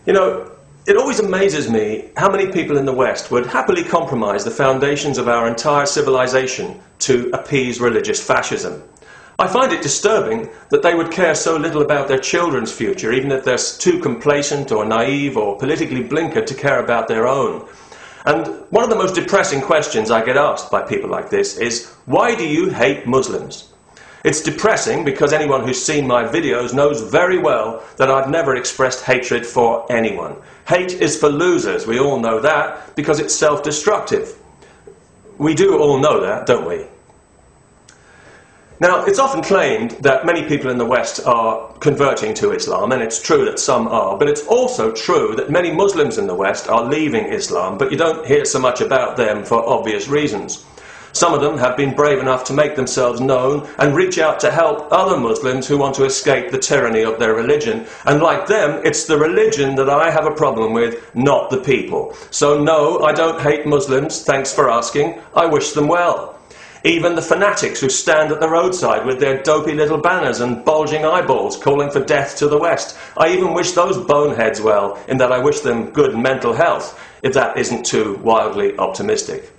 You know, it always amazes me how many people in the West would happily compromise the foundations of our entire civilization to appease religious fascism. I find it disturbing that they would care so little about their children's future, even if they're too complacent or naive or politically blinkered to care about their own. And one of the most depressing questions I get asked by people like this is, why do you hate Muslims? It's depressing because anyone who's seen my videos knows very well that I've never expressed hatred for anyone. Hate is for losers, we all know that, because it's self-destructive. We do all know that, don't we? Now, it's often claimed that many people in the West are converting to Islam, and it's true that some are, but it's also true that many Muslims in the West are leaving Islam, but you don't hear so much about them for obvious reasons. Some of them have been brave enough to make themselves known and reach out to help other Muslims who want to escape the tyranny of their religion. And like them, it's the religion that I have a problem with, not the people. So no, I don't hate Muslims, thanks for asking. I wish them well. Even the fanatics who stand at the roadside with their dopey little banners and bulging eyeballs calling for death to the West. I even wish those boneheads well, in that I wish them good mental health, if that isn't too wildly optimistic.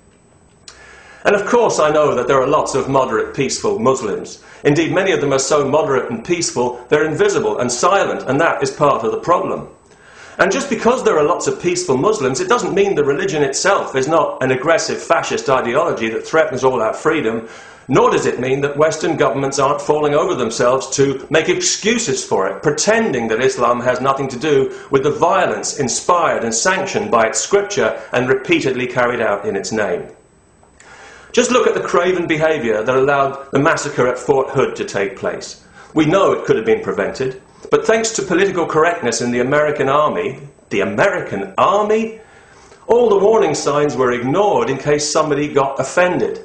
And of course I know that there are lots of moderate, peaceful Muslims. Indeed, many of them are so moderate and peaceful, they're invisible and silent, and that is part of the problem. And just because there are lots of peaceful Muslims, it doesn't mean the religion itself is not an aggressive fascist ideology that threatens all our freedom, nor does it mean that Western governments aren't falling over themselves to make excuses for it, pretending that Islam has nothing to do with the violence inspired and sanctioned by its scripture and repeatedly carried out in its name. Just look at the craven behaviour that allowed the massacre at Fort Hood to take place. We know it could have been prevented, but thanks to political correctness in the American Army, all the warning signs were ignored in case somebody got offended.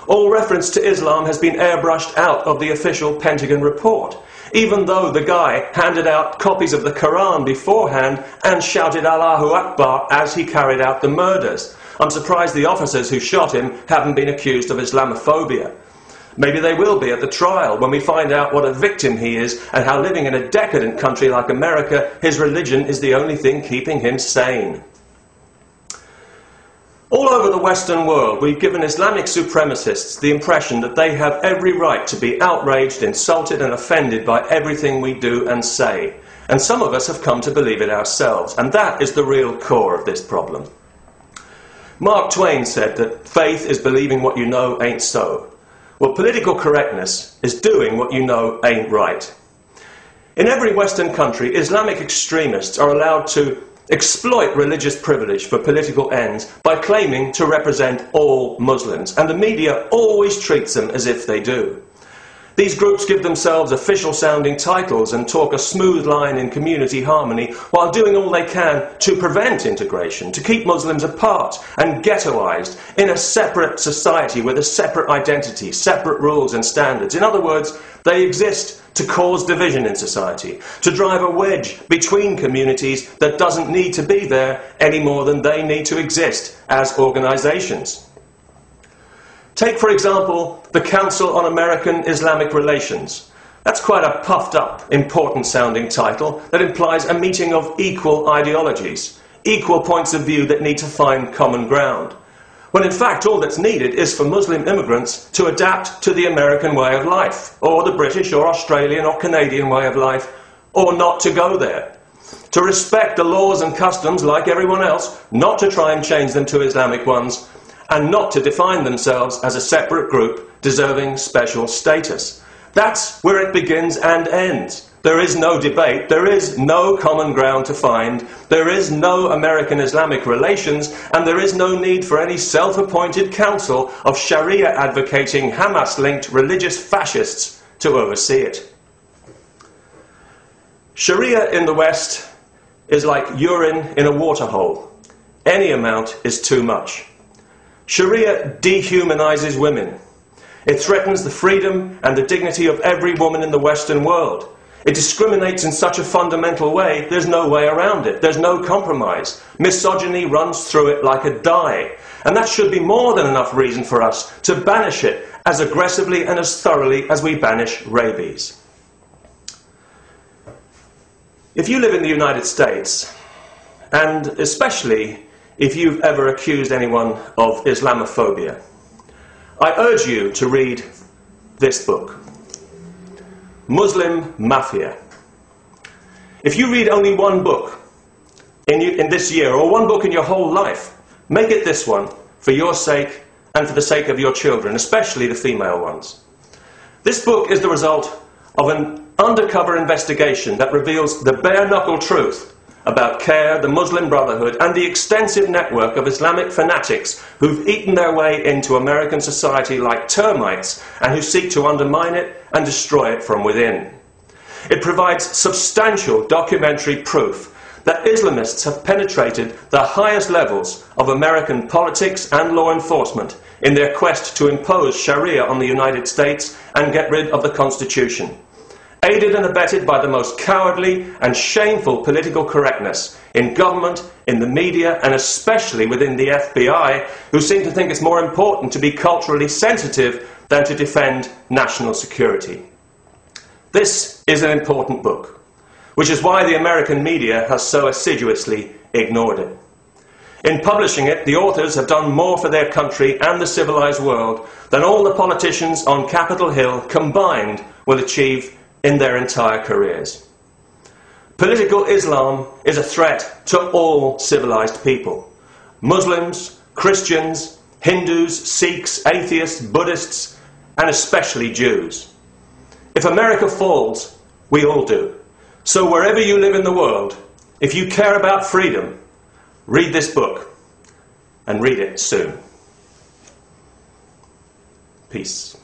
All reference to Islam has been airbrushed out of the official Pentagon report, even though the guy handed out copies of the Quran beforehand and shouted Allahu Akbar as he carried out the murders. I'm surprised the officers who shot him haven't been accused of Islamophobia. Maybe they will be at the trial when we find out what a victim he is and how living in a decadent country like America, his religion is the only thing keeping him sane. All over the Western world, we've given Islamic supremacists the impression that they have every right to be outraged, insulted and offended by everything we do and say. And some of us have come to believe it ourselves, and that is the real core of this problem. Mark Twain said that faith is believing what you know ain't so. Well, political correctness is doing what you know ain't right. In every Western country, Islamic extremists are allowed to exploit religious privilege for political ends by claiming to represent all Muslims, and the media always treats them as if they do. These groups give themselves official-sounding titles and talk a smooth line in community harmony while doing all they can to prevent integration, to keep Muslims apart and ghettoized in a separate society with a separate identity, separate rules and standards. In other words, they exist to cause division in society, to drive a wedge between communities that doesn't need to be there any more than they need to exist as organizations. Take, for example, the Council on American Islamic Relations. That's quite a puffed-up, important-sounding title that implies a meeting of equal ideologies, equal points of view that need to find common ground. When in fact all that's needed is for Muslim immigrants to adapt to the American way of life, or the British or Australian or Canadian way of life, or not to go there. To respect the laws and customs like everyone else, not to try and change them to Islamic ones, and not to define themselves as a separate group deserving special status. That's where it begins and ends. There is no debate, there is no common ground to find, there is no American Islamic relations, and there is no need for any self-appointed council of Sharia-advocating, Hamas-linked religious fascists to oversee it. Sharia in the West is like urine in a waterhole. Any amount is too much. Sharia dehumanizes women. It threatens the freedom and the dignity of every woman in the Western world. It discriminates in such a fundamental way, there's no way around it. There's no compromise. Misogyny runs through it like a dye. And that should be more than enough reason for us to banish it as aggressively and as thoroughly as we banish rabies. If you live in the United States, and especially if you've ever accused anyone of Islamophobia. I urge you to read this book, Muslim Mafia. If you read only one book in this year, or one book in your whole life, make it this one, for your sake and for the sake of your children, especially the female ones. This book is the result of an undercover investigation that reveals the bare-knuckle truth about CARE, the Muslim Brotherhood, and the extensive network of Islamic fanatics who've eaten their way into American society like termites and who seek to undermine it and destroy it from within. It provides substantial documentary proof that Islamists have penetrated the highest levels of American politics and law enforcement in their quest to impose Sharia on the United States and get rid of the Constitution, aided and abetted by the most cowardly and shameful political correctness in government, in the media, and especially within the FBI, who seem to think it's more important to be culturally sensitive than to defend national security. This is an important book, which is why the American media has so assiduously ignored it. In publishing it, the authors have done more for their country and the civilized world than all the politicians on Capitol Hill combined will achieve in their entire careers. Political Islam is a threat to all civilized people. Muslims, Christians, Hindus, Sikhs, atheists, Buddhists, and especially Jews. If America falls, we all do. So wherever you live in the world, if you care about freedom, read this book, and read it soon. Peace.